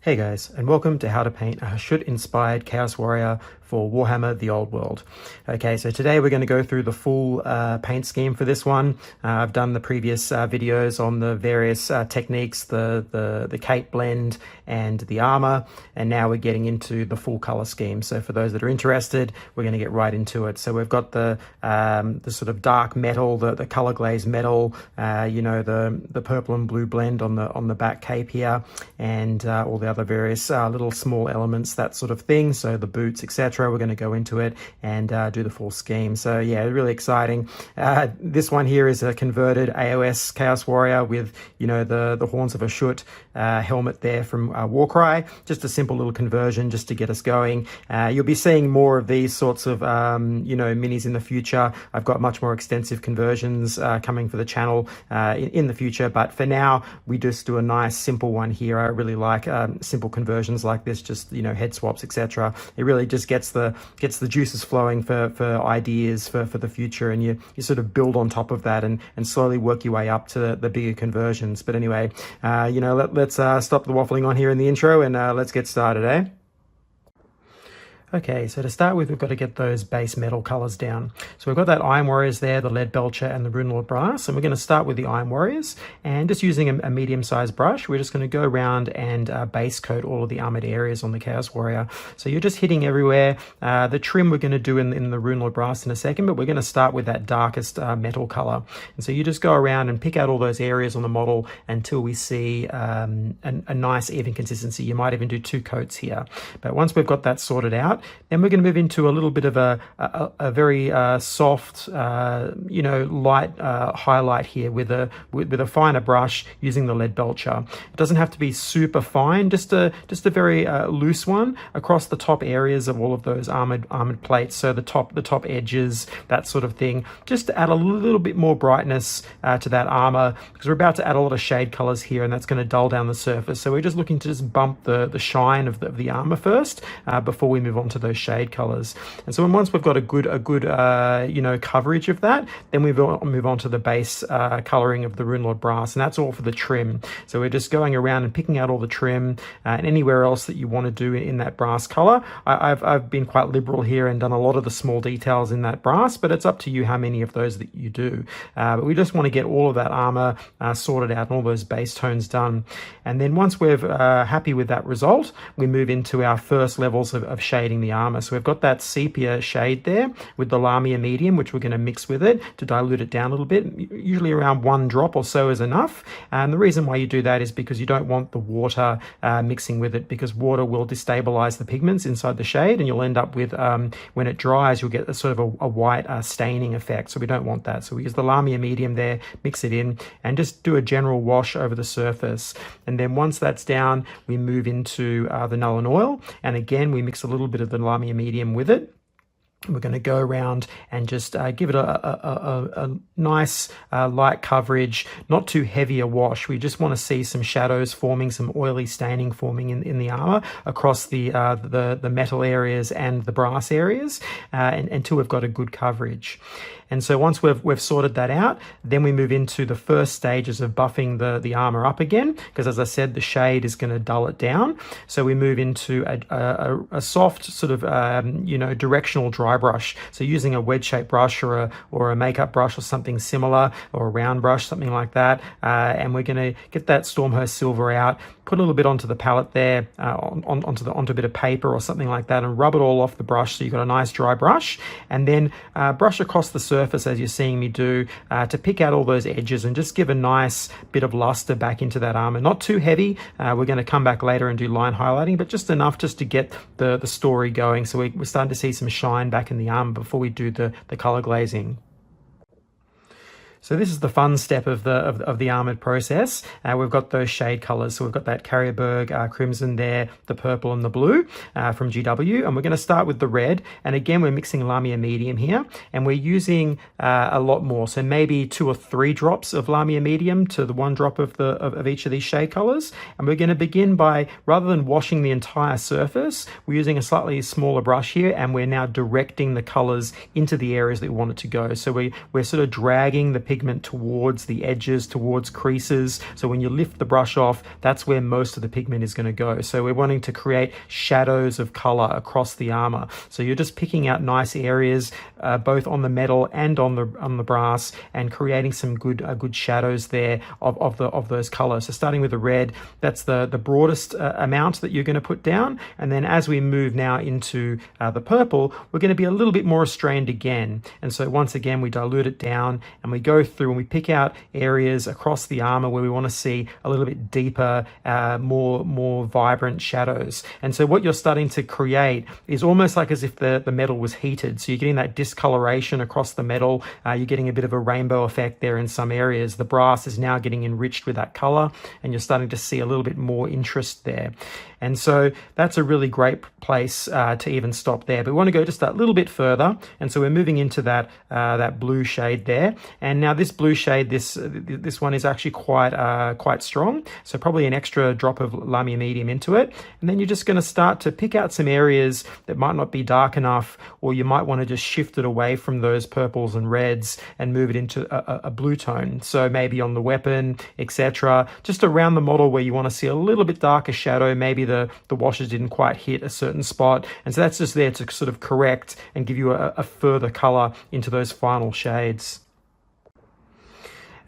Hey guys, and welcome to how to paint a Hashut inspired Chaos Warrior for Warhammer The Old World. Okay, so today we're going to go through the full paint scheme for this one. I've done the previous videos on the various techniques, the cape blend and the armor, and now we're getting into the full color scheme. So for those that are interested, we're going to get right into it. So we've got the sort of dark metal, the color glazed metal, you know, the purple and blue blend on the back cape here, and all the other various little small elements, that sort of thing. So the boots, etc. We're going to go into it and do the full scheme. So yeah, really exciting. This one here is a converted AOS Chaos Warrior with, you know, the horns of a Hashut helmet there from Warcry. Just a simple little conversion just to get us going. You'll be seeing more of these sorts of you know, minis in the future. I've got much more extensive conversions coming for the channel in the future, but for now we just do a nice simple one here. I really like simple conversions like this, just, you know, head swaps, etc. It really just gets the juices flowing for ideas for the future, and you sort of build on top of that and slowly work your way up to the bigger conversions. But anyway, you know, let's stop the waffling on here in the intro and let's get started, eh? Okay, so to start with, we've got to get those base metal colors down. So we've got that Iron Warriors there, the Lead Belcher and the Runelord Brass, and we're going to start with the Iron Warriors, and just using a medium-sized brush, we're just going to go around and base coat all of the armored areas on the Chaos Warrior. So you're just hitting everywhere. The trim we're going to do in the Runelord Brass in a second, but we're going to start with that darkest metal color. And so you just go around and pick out all those areas on the model until we see a nice even consistency. You might even do 2 coats here. But once we've got that sorted out, then we're going to move into a little bit of a very soft, you know, light highlight here with a finer brush using the Lead Belcher. It doesn't have to be super fine, just a very loose one across the top areas of all of those armored plates. So the top edges, that sort of thing, just to add a little bit more brightness to that armor, because we're about to add a lot of shade colors here, and that's going to dull down the surface. So we're just looking to just bump the shine of the armor first before we move on to those shade colors. And so once we've got a good you know, coverage of that, then we move on to the base coloring of the Runelord Brass, and that's all for the trim. So we're just going around and picking out all the trim and anywhere else that you want to do in that brass color. I've been quite liberal here and done a lot of the small details in that brass, but it's up to you how many of those that you do. But we just want to get all of that armor sorted out and all those base tones done. And then once we're happy with that result, we move into our first levels of shading the armor. So we've got that sepia shade there with the Lamia medium, which we're going to mix with it to dilute it down a little bit. Usually around 1 drop or so is enough. And the reason why you do that is because you don't want the water mixing with it, because water will destabilize the pigments inside the shade, and you'll end up with, when it dries, you'll get a sort of a white staining effect. So we don't want that. So we use the Lamia medium there, mix it in, and just do a general wash over the surface. And then once that's down, we move into the Nuln Oil, and again we mix a little bit of the Lamia medium with it. We're going to go around and just give it a nice light coverage, not too heavy a wash. We just want to see some shadows forming, some oily staining forming in the armor across the metal areas and the brass areas, until we've got a good coverage. And so once we've sorted that out, then we move into the first stages of buffing the armor up again, because as I said, the shade is going to dull it down. So we move into a soft sort of you know, directional dry brush. So using a wedge-shaped brush or a makeup brush or something similar, or a round brush, something like that. And we're going to get that Stormhurst silver out, put a little bit onto the palette there, onto a bit of paper or something like that, and rub it all off the brush so you've got a nice dry brush. And then brush across the surface as you're seeing me do, to pick out all those edges and just give a nice bit of luster back into that armor. Not too heavy. We're going to come back later and do line highlighting, but just enough just to get the story going. So we're starting to see some shine back in the armor before we do the color glazing. So this is the fun step of the armored process. We've got those shade colors. So we've got that Carrierberg crimson there, the purple and the blue from GW. And we're going to start with the red. And again, we're mixing Lamia medium here. And we're using a lot more. So maybe 2 or 3 drops of Lamia medium to the 1 drop of each of these shade colors. And we're going to begin by, rather than washing the entire surface, we're using a slightly smaller brush here. And we're now directing the colors into the areas that we want it to go. So we're sort of dragging the pigment pigment towards the edges, towards creases. So when you lift the brush off, that's where most of the pigment is going to go. So we're wanting to create shadows of color across the armor. So you're just picking out nice areas, both on the metal and on the brass, and creating some good shadows there of those colors. So starting with the red, that's the broadest amount that you're going to put down, and then as we move now into the purple, we're going to be a little bit more restrained again. And so once again, we dilute it down and we go through and we pick out areas across the armor where we want to see a little bit deeper, more vibrant shadows. And so what you're starting to create is almost like as if the metal was heated. So you're getting that discoloration across the metal. You're getting a bit of a rainbow effect there in some areas. The brass is now getting enriched with that color, and you're starting to see a little bit more interest there. And so that's a really great place to even stop there. But we want to go just that little bit further. And so we're moving into that blue shade there. And now this blue shade, this one is actually quite strong. So probably an extra drop of Lamia medium into it. And then you're just going to start to pick out some areas that might not be dark enough, or you might want to just shift it away from those purples and reds and move it into a blue tone. So maybe on the weapon, etc. Just around the model where you want to see a little bit darker shadow, maybe the washes didn't quite hit a certain spot, and so that's just there to sort of correct and give you a further color into those final shades.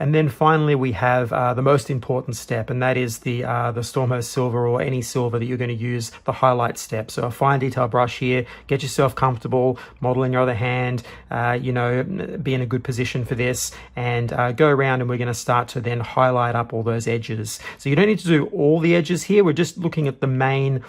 And then finally, we have the most important step, and that is the Stormhost silver, or any silver that you're going to use, the highlight step. So a fine detail brush here, get yourself comfortable, model in your other hand, be in a good position for this, and go around, and we're going to start to then highlight up all those edges. So you don't need to do all the edges here. We're just looking at the main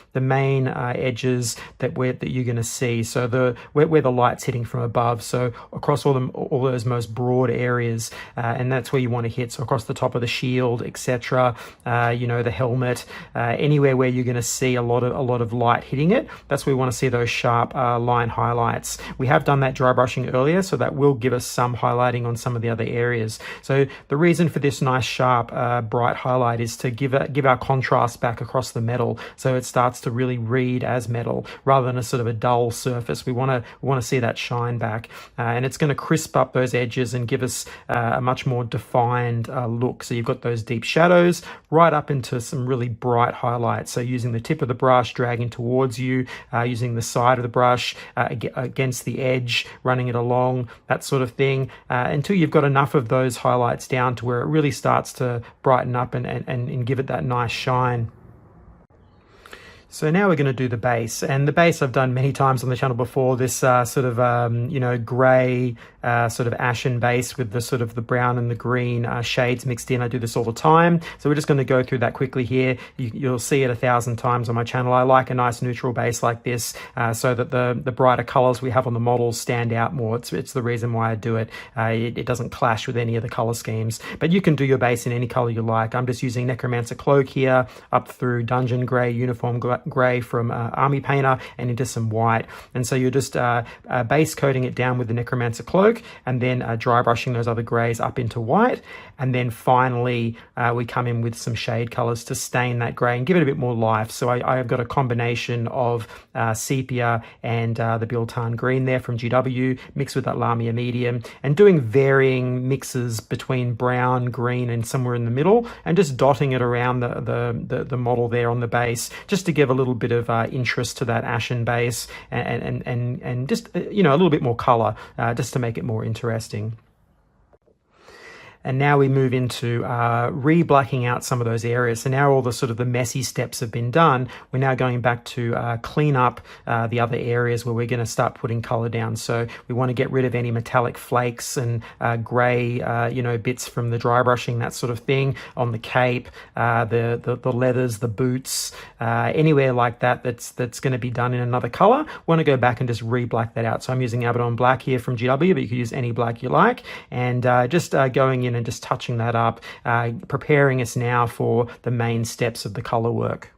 edges that you're going to see. So where the light's hitting from above. So across all those most broad areas, and that's where you want to hit. So across the top of the shield, etc., the helmet, anywhere where you're going to see a lot of light hitting it, that's where we want to see those sharp line highlights. We have done that dry brushing earlier, so that will give us some highlighting on some of the other areas. So the reason for this nice sharp bright highlight is to give our contrast back across the metal, so it starts to really read as metal rather than a sort of a dull surface. We want to see that shine back, and it's going to crisp up those edges and give us a much more defined look. So you've got those deep shadows right up into some really bright highlights. So using the tip of the brush, dragging towards you, using the side of the brush against the edge, running it along, that sort of thing, until you've got enough of those highlights down to where it really starts to brighten up and give it that nice shine. So now we're going to do the base, and the base I've done many times on the channel before, this sort of grey sort of ashen base with the sort of the brown and the green shades mixed in. I do this all the time, so we're just going to go through that quickly here. You'll see it 1,000 times on my channel. I like a nice neutral base like this, so that the brighter colors we have on the models stand out more. It's the reason why I do it. It doesn't clash with any of the color schemes, but you can do your base in any color you like. I'm just using Necromancer Cloak here, up through Dungeon Grey, Uniform Grey from Army Painter, and into some white. And so you're just base coating it down with the Necromancer Cloak, and then dry brushing those other greys up into white. And then finally, we come in with some shade colors to stain that grey and give it a bit more life. So I've got a combination of sepia and the Biltan green there from GW, mixed with that Lamia medium, and doing varying mixes between brown, green, and somewhere in the middle, and just dotting it around the model there on the base, just to give a little bit of interest to that ashen base, and just a little bit more color, just to make it more interesting. And now we move into re-blacking out some of those areas. So now all the sort of the messy steps have been done. We're now going back to clean up the other areas where we're going to start putting color down. So we want to get rid of any metallic flakes and gray, bits from the dry brushing, that sort of thing, on the cape, the leathers, the boots, anywhere like that's going to be done in another color. Want to go back and just re-black that out. So I'm using Abaddon Black here from GW, but you could use any black you like, and just going in and just touching that up, preparing us now for the main steps of the color work.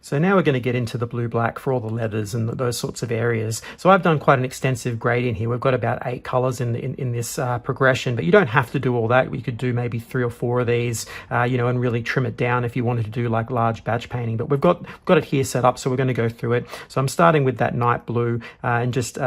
So now we're going to get into the blue-black for all the leathers and those sorts of areas. So I've done quite an extensive gradient here. We've got about 8 colors in this progression, but you don't have to do all that. We could do maybe 3 or 4 of these, you know, and really trim it down if you wanted to do like large batch painting. But we've got it here set up, so we're going to go through it. So I'm starting with that night blue and just,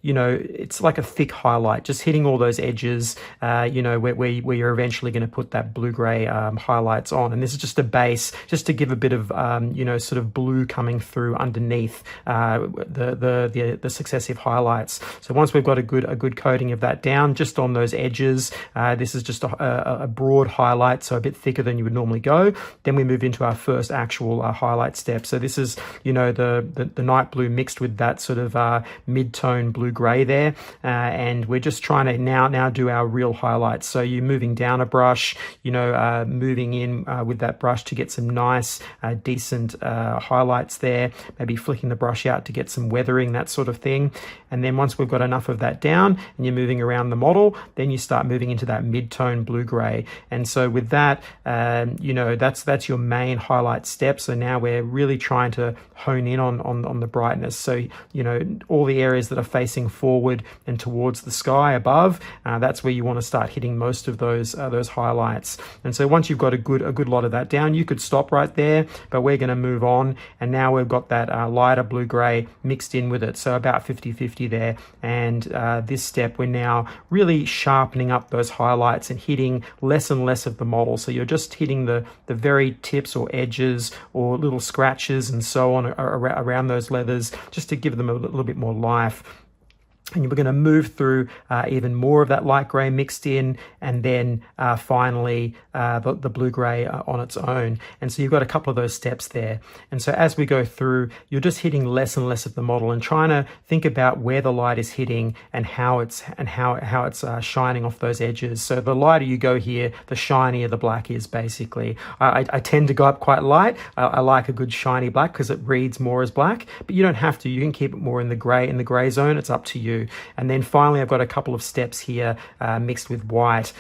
you know, it's like a thick highlight, just hitting all those edges, you know, where you're eventually going to put that blue-gray highlights on. And this is just a base, just to give a bit of, you know, sort of blue coming through underneath the successive highlights. So once we've got a good coating of that down, just on those edges, this is just a broad highlight, so a bit thicker than you would normally go. Then we move into our first actual highlight step. So this is, you know, the night blue mixed with that sort of mid-tone blue-gray there, and we're just trying to now do our real highlights. So you're moving down a brush, you know, moving in with that brush to get some nice, decent highlights there, maybe flicking the brush out to get some weathering, that sort of thing. And then once we've got enough of that down and you're moving around the model, then you start moving into that mid-tone blue-gray. And so with that, you know, that's your main highlight step. So now we're really trying to hone in on the brightness. So, you know, all the areas that are facing forward and towards the sky above, that's where you want to start hitting most of those highlights. And so once you've got a good lot of that down, you could stop right there, but we're going to move on. And now we've got that lighter blue-gray mixed in with it, so about 50-50 there. And this step, we're now really sharpening up those highlights and hitting less and less of the model. So you're just hitting the very tips or edges or little scratches and so on around those leathers, just to give them a little bit more life. And we're going to move through even more of that light grey mixed in, and then finally the blue-grey on its own. And so you've got a couple of those steps there. And so as we go through, you're just hitting less and less of the model and trying to think about where the light is hitting and how it's shining off those edges. So the lighter you go here, the shinier the black is, basically. I tend to go up quite light. I like a good shiny black because it reads more as black, but you don't have to. You can keep it more in the grey zone. It's up to you. And then finally, I've got a couple of steps here mixed with white,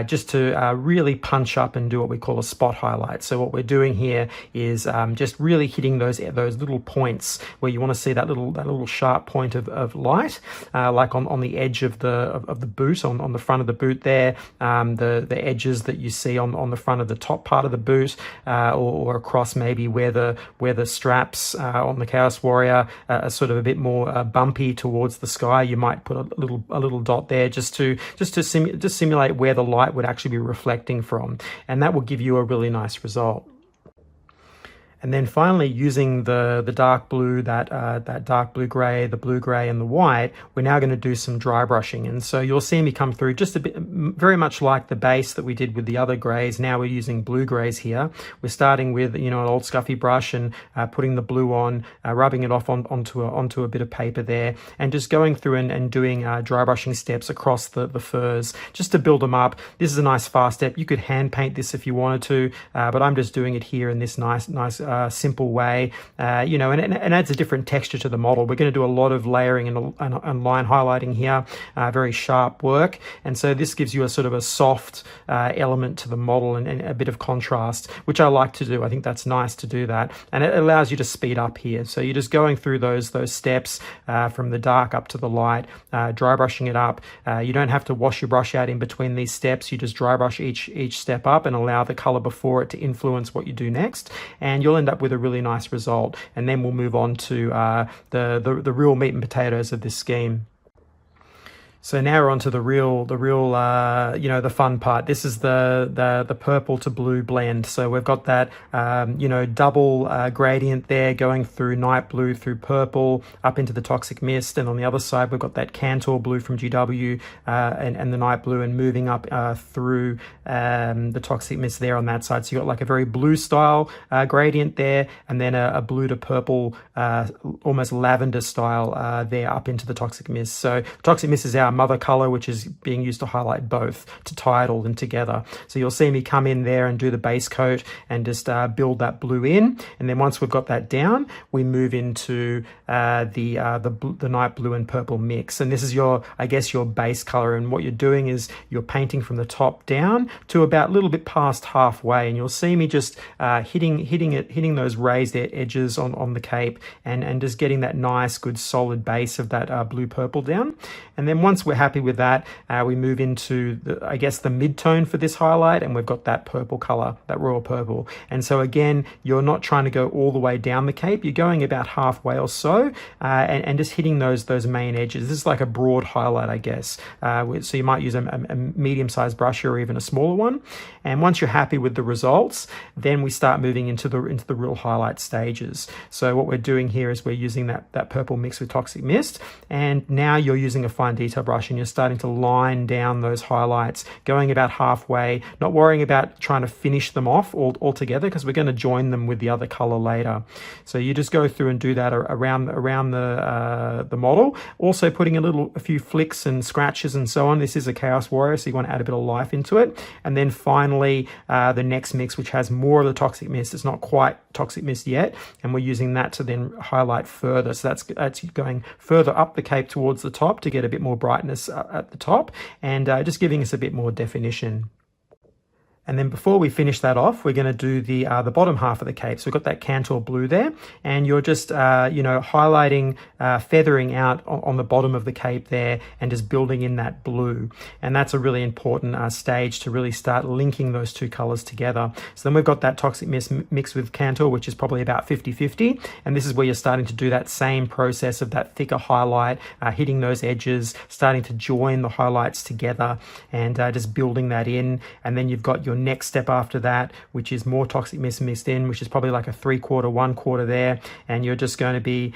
just to really punch up and do what we call a spot highlight. So what we're doing here is just really hitting those little points where you want to see that little sharp point of light, like on the edge of the boot, on the front of the boot there, the edges that you see on the front of the top part of the boot, or across maybe where the straps on the Chaos Warrior are sort of a bit more bumpy towards the sky. You might put a little dot there just to simulate where the light would actually be reflecting from, and that will give you a really nice result. And then finally, using the dark blue, that dark blue-gray, the blue-gray and the white, we're now going to do some dry brushing. And so you'll see me come through just a bit, very much like the base that we did with the other grays. Now we're using blue-grays here. We're starting with, you know, an old scuffy brush and putting the blue on, rubbing it off onto a bit of paper there, and just going through and doing dry brushing steps across the furs, just to build them up. This is a nice fast step. You could hand paint this if you wanted to, but I'm just doing it here in this nice simple way, you know, and it adds a different texture to the model. We're going to do a lot of layering and line highlighting here, very sharp work, and so this gives you a sort of a soft element to the model and a bit of contrast, which I like to do. I think that's nice to do that, and it allows you to speed up here. So you're just going through those steps from the dark up to the light, dry brushing it up. You don't have to wash your brush out in between these steps. You just dry brush each step up and allow the color before it to influence what you do next, and you'll end up with a really nice result. And then we'll move on to the real meat and potatoes of this scheme. So now we're on to the real, you know, the fun part. This is the purple to blue blend. So we've got that, you know, double gradient there going through night blue through purple up into the toxic mist. And on the other side, we've got that Cantor blue from GW and the night blue, and moving up through the toxic mist there on that side. So you've got like a very blue style gradient there, and then a blue to purple, almost lavender style there up into the toxic mist. So toxic mist is our mother color, which is being used to highlight both, to tie it all in together. So you'll see me come in there and do the base coat and just build that blue in. And then once we've got that down, we move into the night blue and purple mix. And this is your, I guess, your base color. And what you're doing is you're painting from the top down to about a little bit past halfway. And you'll see me just hitting those raised edges on the cape and just getting that nice, good, solid base of that blue purple down. And then once we're happy with that, we move into I guess the mid-tone for this highlight, and we've got that purple color, that royal purple. And so again, you're not trying to go all the way down the cape, you're going about halfway or so, and just hitting those main edges. This is like a broad highlight, I guess. So you might use a medium-sized brush or even a smaller one. And once you're happy with the results, then we start moving into the real highlight stages. So what we're doing here is we're using that purple mix with Toxic Mist, and now you're using a fine detail brush and you're starting to line down those highlights, going about halfway, not worrying about trying to finish them off all together, because we're going to join them with the other color later. So you just go through and do that around the model, also putting a few flicks and scratches and so on. This is a Chaos Warrior, so you want to add a bit of life into it. And then finally the next mix, which has more of the Toxic Mist. It's not quite Toxic Mist yet, and we're using that to then highlight further. So that's going further up the cape towards the top to get a bit more brightness at the top, and just giving us a bit more definition. And then before we finish that off, we're going to do the bottom half of the cape. So we've got that Cantor blue there, and you're just highlighting, feathering out on the bottom of the cape there, and just building in that blue. And that's a really important stage to really start linking those two colors together. So then we've got that Toxic Mist mixed with Cantor, which is probably about 50-50. And this is where you're starting to do that same process of that thicker highlight, hitting those edges, starting to join the highlights together, and just building that in. And then you've got your next step after that, which is more Toxic Mist mixed in, which is probably like a 3/4, 1/4 there, and you're just going to be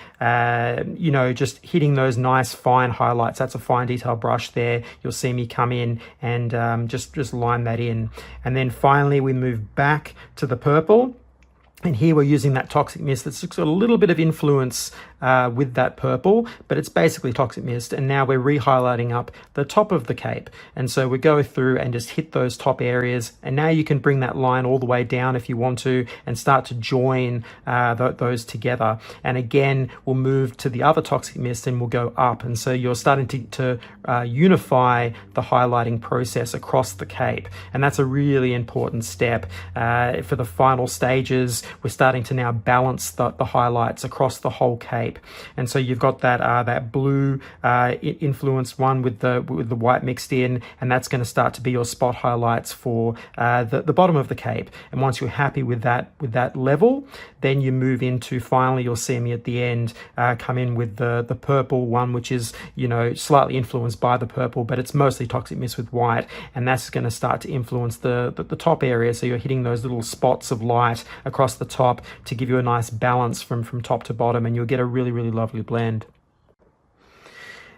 just hitting those nice fine highlights. That's a fine detail brush there. You'll see me come in and just line that in. And then finally we move back to the purple. And here we're using that Toxic Mist that's got a little bit of influence with that purple, but it's basically Toxic Mist. And now we're re-highlighting up the top of the cape. And so we go through and just hit those top areas. And now you can bring that line all the way down if you want to, and start to join those together. And again, we'll move to the other Toxic Mist and we'll go up. And so you're starting to unify the highlighting process across the cape. And that's a really important step. For the final stages, we're starting to now balance the highlights across the whole cape. And so you've got that blue influenced one with the white mixed in, and that's going to start to be your spot highlights for the bottom of the cape. And once you're happy with that level, then you move into, finally you'll see me at the end come in with the purple one, which is slightly influenced by the purple, but it's mostly Toxic Mist with white, and that's going to start to influence the top area. So you're hitting those little spots of light across the top to give you a nice balance from top to bottom, and you'll get a really, really lovely blend.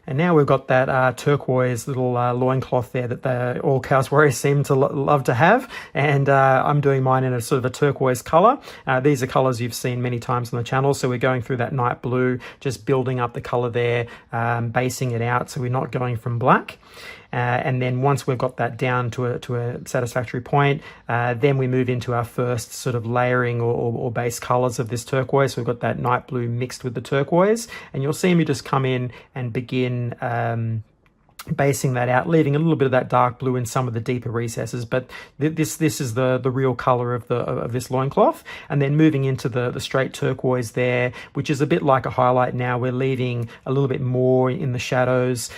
And now we've got that turquoise little loincloth there that all Chaos Warriors seem to love to have. And I'm doing mine in a sort of a turquoise color. These are colors you've seen many times on the channel. So we're going through that night blue, just building up the color there, basing it out so we're not going from black. And then once we've got that down to a satisfactory point, then we move into our first sort of layering or base colors of this turquoise. So we've got that night blue mixed with the turquoise, and you'll see me just come in and begin basing that out, leaving a little bit of that dark blue in some of the deeper recesses, but this is the real color of this loincloth. And then moving into the straight turquoise there, which is a bit like a highlight. Now we're leaving a little bit more in the shadows,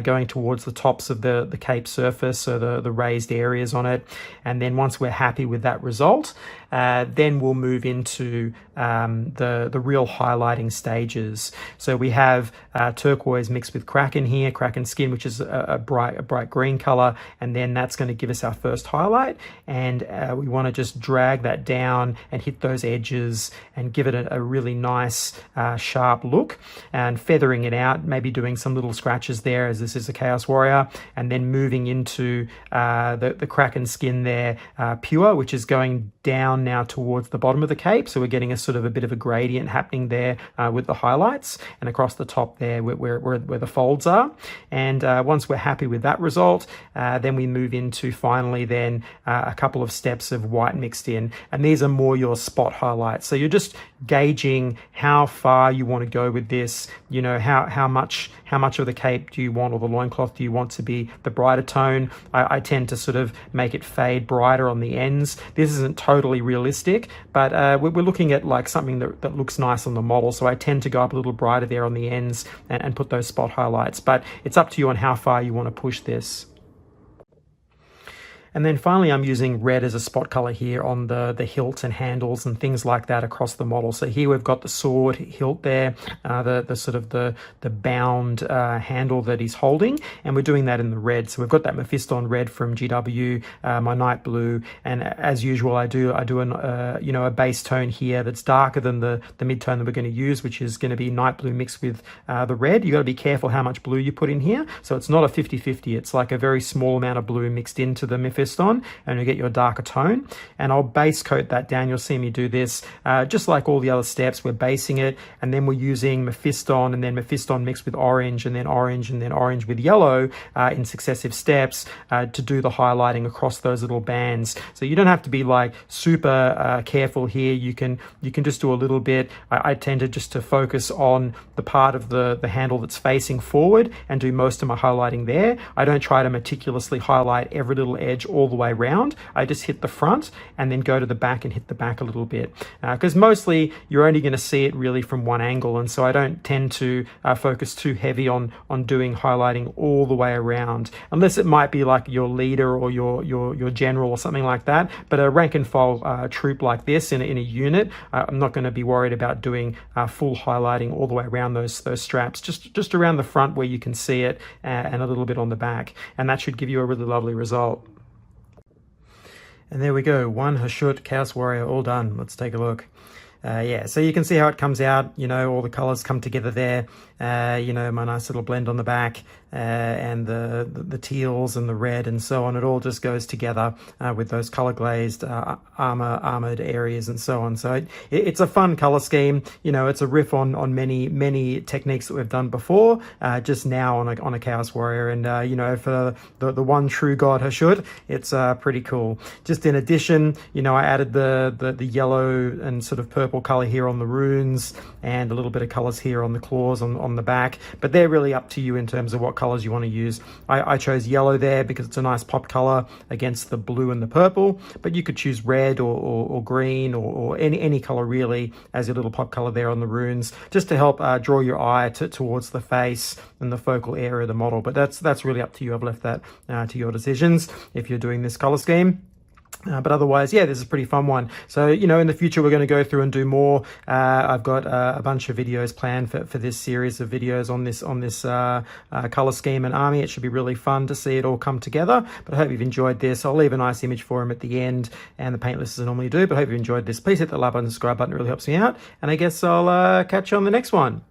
going towards the tops of the cape surface, so the raised areas on it. And then once we're happy with that result, then we'll move into the real highlighting stages. So we have turquoise mixed with Kraken here, Kraken skin, which is a bright green color, and then that's going to give us our first highlight. And we want to just drag that down and hit those edges and give it a really nice sharp look, and feathering it out, maybe doing some little scratches there, as this is a Chaos Warrior, and then moving into the Kraken skin there, pure, which is going down now towards the bottom of the cape. So we're getting a sort of a bit of a gradient happening there with the highlights, and across the top there where the folds are. And once we're happy with that result, then we move into finally then a couple of steps of white mixed in. And these are more your spot highlights. So you're just gauging how far you want to go with this, you know, how much of the cape do you want, or the loincloth do you want to be the brighter tone. I tend to sort of make it fade brighter on the ends. This isn't totally realistic, but we're looking at like something that looks nice on the model, so I tend to go up a little brighter there on the ends and put those spot highlights, but it's up to you on how far you want to push this. And then finally, I'm using red as a spot color here on the hilt and handles and things like that across the model. So here we've got the sword hilt there, the sort of the bound handle that he's holding, and we're doing that in the red. So we've got that Mephiston red from GW, my night blue, and as usual, I do a base tone here that's darker than the mid-tone that we're going to use, which is going to be night blue mixed with the red. You got to be careful how much blue you put in here. So it's not a 50-50. It's like a very small amount of blue mixed into the Mephiston, and you get your darker tone. And I'll base coat that down. You'll see me do this just like all the other steps. We're basing it, and then we're using Mephiston, and then Mephiston mixed with orange, and then orange, and then orange with yellow in successive steps to do the highlighting across those little bands. So you don't have to be like super careful here. You can just do a little bit. I tend to just to focus on the part of the handle that's facing forward and do most of my highlighting there. I don't try to meticulously highlight every little edge all the way around. I just hit the front and then go to the back and hit the back a little bit, because mostly you're only going to see it really from one angle, and so I don't tend to focus too heavy on doing highlighting all the way around, unless it might be like your leader or your general or something like that. But a rank and file troop like this in a unit, I'm not going to be worried about doing full highlighting all the way around those straps, just around the front where you can see it, and a little bit on the back, and that should give you a really lovely result. And there we go, one Hashut Chaos Warrior all done. Let's take a look. Yeah, so you can see how it comes out, you know, all the colors come together there, you know, my nice little blend on the back, and the teals and the red and so on. It all just goes together with those color glazed armored areas and so on. So it's a fun color scheme. You know, it's a riff on many techniques that we've done before, just now on a Chaos Warrior. And you know, for the one true god Hashut, it's pretty cool. Just in addition, you know, I added the yellow and sort of purple color here on the runes, and a little bit of colors here on the claws on the back, but they're really up to you in terms of what colors you want to use. I chose yellow there because it's a nice pop color against the blue and the purple, but you could choose red or green or any color really as your little pop color there on the runes, just to help draw your eye towards the face and the focal area of the model. But that's really up to you. I've left that to your decisions if you're doing this color scheme. But otherwise, yeah, this is a pretty fun one. So, you know, in the future, we're going to go through and do more. I've got a bunch of videos planned for this series of videos on this color scheme and army. It should be really fun to see it all come together. But I hope you've enjoyed this. I'll leave a nice image for him at the end and the paint list as I normally do. But I hope you enjoyed this. Please hit the like button and subscribe button. It really helps me out. And I guess I'll catch you on the next one.